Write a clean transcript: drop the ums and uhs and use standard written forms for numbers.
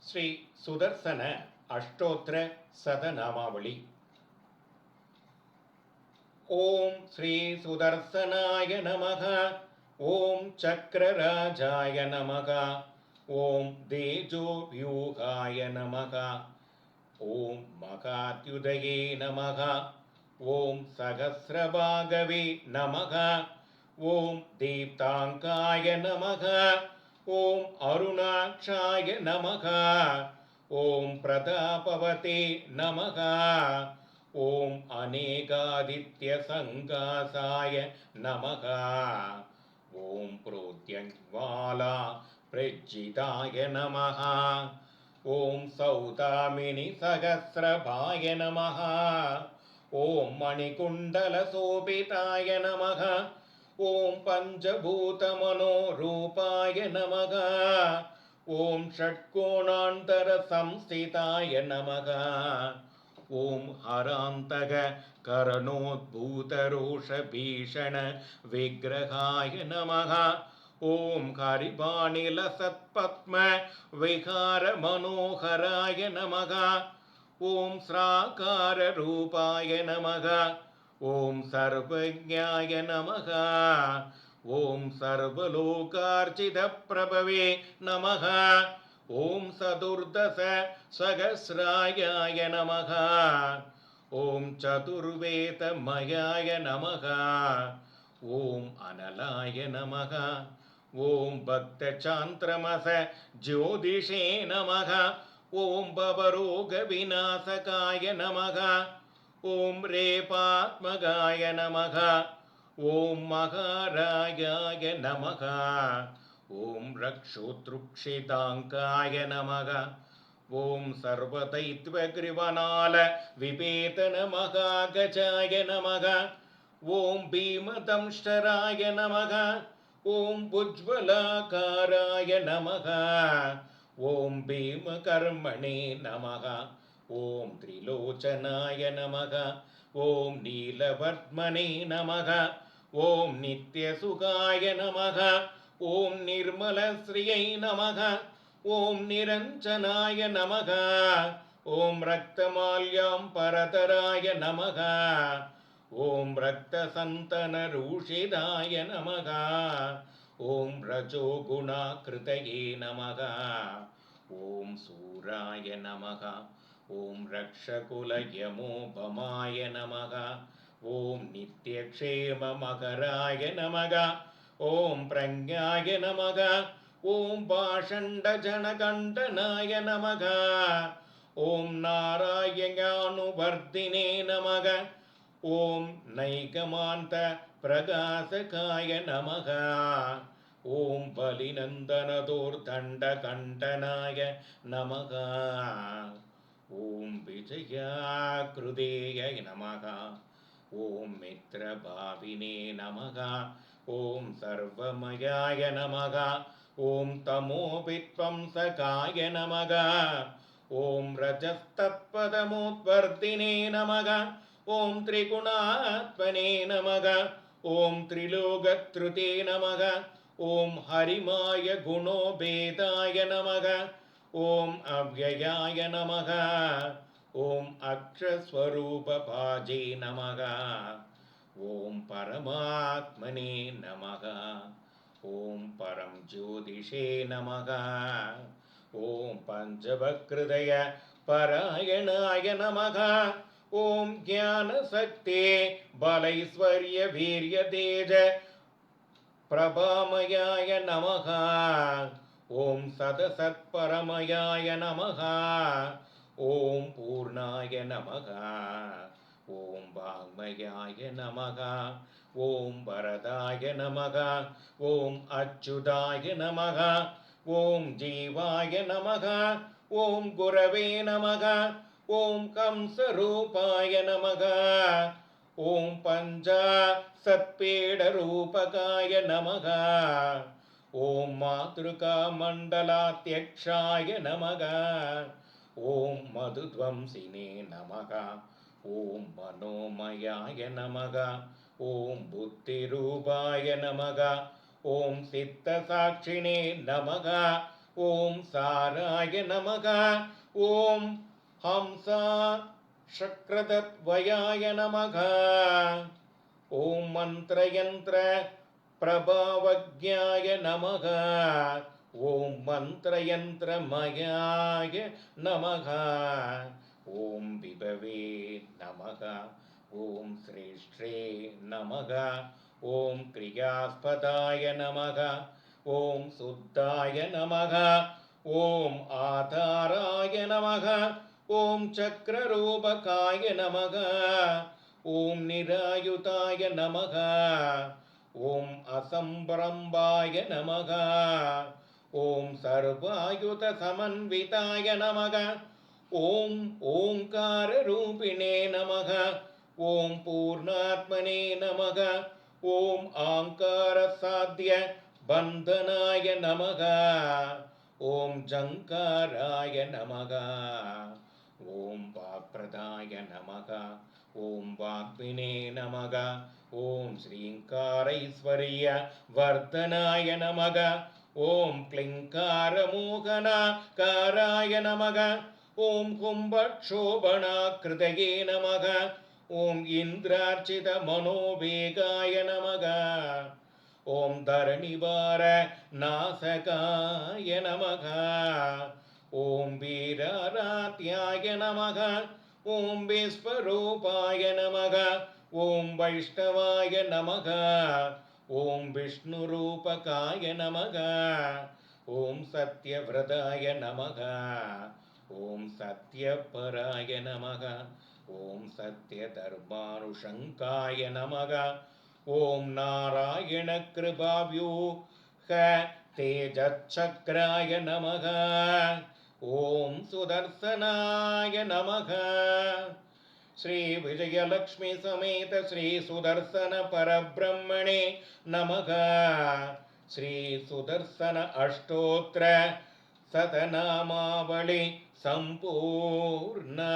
ஸ்ரீ சுதர்சன அஷ்டோத்திர சதநாமாவளி. ஓம் ஸ்ரீ சுதர்சனாய நமக. ஓம் சக்கரராஜாய நமக. ஓம் தேஜோவ்யூகாய நமக. ஓம் மகாத்யுதயே நமக. ஓம் சகஸ்ரபாகவே நமக. ஓம் தீப்தாங்காய நமக. ஓம் அருணாட்சாய நமக. ஓம் பிரதாபவதே நமக. ஓம் அநேகாதித்ய சங்காசாய நமக. ஓம் புரோத்யங்வாலா பிரஜ்ஜிதாய நமக. ஓம் சௌதாமினி சகஸ்ரபாய நமக. ஓம் மணிகுண்டல சோபிதாய நமக. ஓம் பஞ்சபூதமனோ ரூபாய நமக. ஓம் ஷட்கோணாந்தர சம்ஸ்திதாய நமக. ஓம் ஹராந்தக கரணோத்பூதரோஷ பீஷண விக்கிரகாய நமக. ஓம் ஹரிபாணில சத்பத்ம விகார மனோகராய நமக. ஓம் ஸ்ராகார ரூபாய நமக. ஓம் சர்வஜ்ஞாய நமக. ஓம் சர்வலோகார்ச்சித பிரபவே நமக. ஓம் சதுர்தச சகஸ்ராயாய நமக. ஓம் சதுர்வேதமயாய நமக. ஓம் அனலாய நமக. ஓம் பக்தசாந்திரமச ஜோதிஷே நமக. ஓம் பவரோக விநாசகாய நமக. ஓம் ரேபாத்மகாய நமக. ஓம் மகாராயாய நமக. ஓம் ரக்ஷோத்ருக்ஷிதாங்காய நமக. ஓம் சர்வதைத்வக்ரிவனால விபேதன மகாகஜாய நமக. ஓம் பீமதம்ஷ்டராய நமக. ஓம் உஜ்வலாகாராய நமக. ஓம் பீமகர்மணே நமக. ஓம் திரிலோச்சனாய நமக. ஓம் நீலவர்த்மனே நமக. ஓம் நித்யசுகாய நமக. ஓம் நிர்மலஸ்ரீயை நமக. ஓம் நிரஞ்சனாய நமக. ஓம் ரக்தமால்யாம் பரதராய நமக. ஓம் ரக்தசந்தனரூஷிதாய நமக. ஓம் ரஜோகுணாக்ருதயே நமக. ஓம் சூராய நமக. ஓம் ரக்ஷகுலயமோபமாய நமக. ஓம் நித்யக்ஷேமமகராய நமக. ஓம் பிரஞாய நமக. ஓம் பாஷண்டஜனகண்டனாய நமக. ஓம் நாராயணானுவர்தினே நமக. ஓம் நைகமாந்த பிரகாசகாய நமக. ஓம் பலிநந்தனதோர்தண்டகண்டனாய நமக. ஓம் விஜயாக்ருதேய நமக. ஓம் மித்ரபாவினே நமக. ஓம் சர்வமயாய நமக. ஓம் தமோபித்வம்சகாய நமக. ஓம் ரஜஸ்தத்பதமோத்வர்தினே நமக. ஓம் திரிகுணாத்மனே நமக. ஓம் திரிலோகத்ருதே நமக. ஓம் ஹரிமாய குணோபேதாய நமக. ஓம் அவ்யயாய நமக. ஓம் அக்ஷஸ்வரூபபாஜே நமக. ஓம் பரமாத்மனே நமக. ஓம் பரம் ஜோதிஷே நமக. ஓம் பஞ்சவக்ருதய பராயணாய நமக. ஓம் ஞானசக்தே பலைஸ்வர்ய வீரிய தேஜ பிரபாமயாய நமக. ஓம் சதசத்பரமயாய நமக. ஓம் பூர்ணாய நமக. ஓம் வாங்மயாய நமக. ஓம் வரதாய நமக. ஓம் அச்சுதாய நமக. ஓம் ஜீவாய நமக. ஓம் குரவே நமக. ஓம் கம்சரூபாய நமக. ஓம் பஞ்சா சத்பீடரூபகாய நமக. ஓம் மாத்ருகா மண்டலாத்யக்ஷாய நமக. ஓம் மதுத்வம்சினே நமக. ஓம் மனோமயாய நமக. ஓம் புத்திரூபாய நமக. ஓம் சித்தசாட்சினே நமக. ॐ साराय नमः ॐ हंसा शक्रदत्वयाय नमः ॐ मन्त्रयन्त्र प्रभावज्ञाय नमः ॐ मन्त्रयन्त्रमयाय नमः ॐ विभवे नमः ॐ श्रेष्ठे नमः ॐ क्रियास्पदाय नमः ॐ शुद्धाय नमः ॐ आधाराय नमः ॐ चक्ररूपकाय नमः ॐ निरायुताय नमः ॐ असम्भ्रम्भाय नमः ॐ सर्वायुधसमन्विताय नमः ॐ ओङ्काररूपिणे नमः ॐ पूर्णात्मने नमः ॐ आङ्कारसाध्य बन्धनाय नमः ॐ जङ्काराय नमः ॐ वाक्प्रदाय नमः ॐ वाग्मिने नमः ॐ श्रीङ्कारैश्वर्य वर्धनाय नमः ॐ क्लिङ्कारमोहनाकाराय नमः ॐ कुम्भक्षोभणाकृतये नमः ॐ इन्द्रार्चितमनोवेगाय नमः ॐ धरणिवार नाशकाय नमः ॐ वीराराध्याय नमः ॐ विश्वरूपाय नमः ॐ वैष्णवाय नमः ॐ विष्णुरूपकाय नमः ॐ सत्यव्रताय नमः ॐ सत्यपराय नमः ॐ सत्यधर्मानुशङ्काय नमः ॐ नारायणकृपाव्यूह तेजच्छक्राय नमः ॐ सुदर्शनाय नमः श्री विजयलक्ष्मी समेत श्री सुदर्शन परब्रह्मणे नमः श्री सुदर्शन अष्टोत्तर शतनामावली संपूर्णा।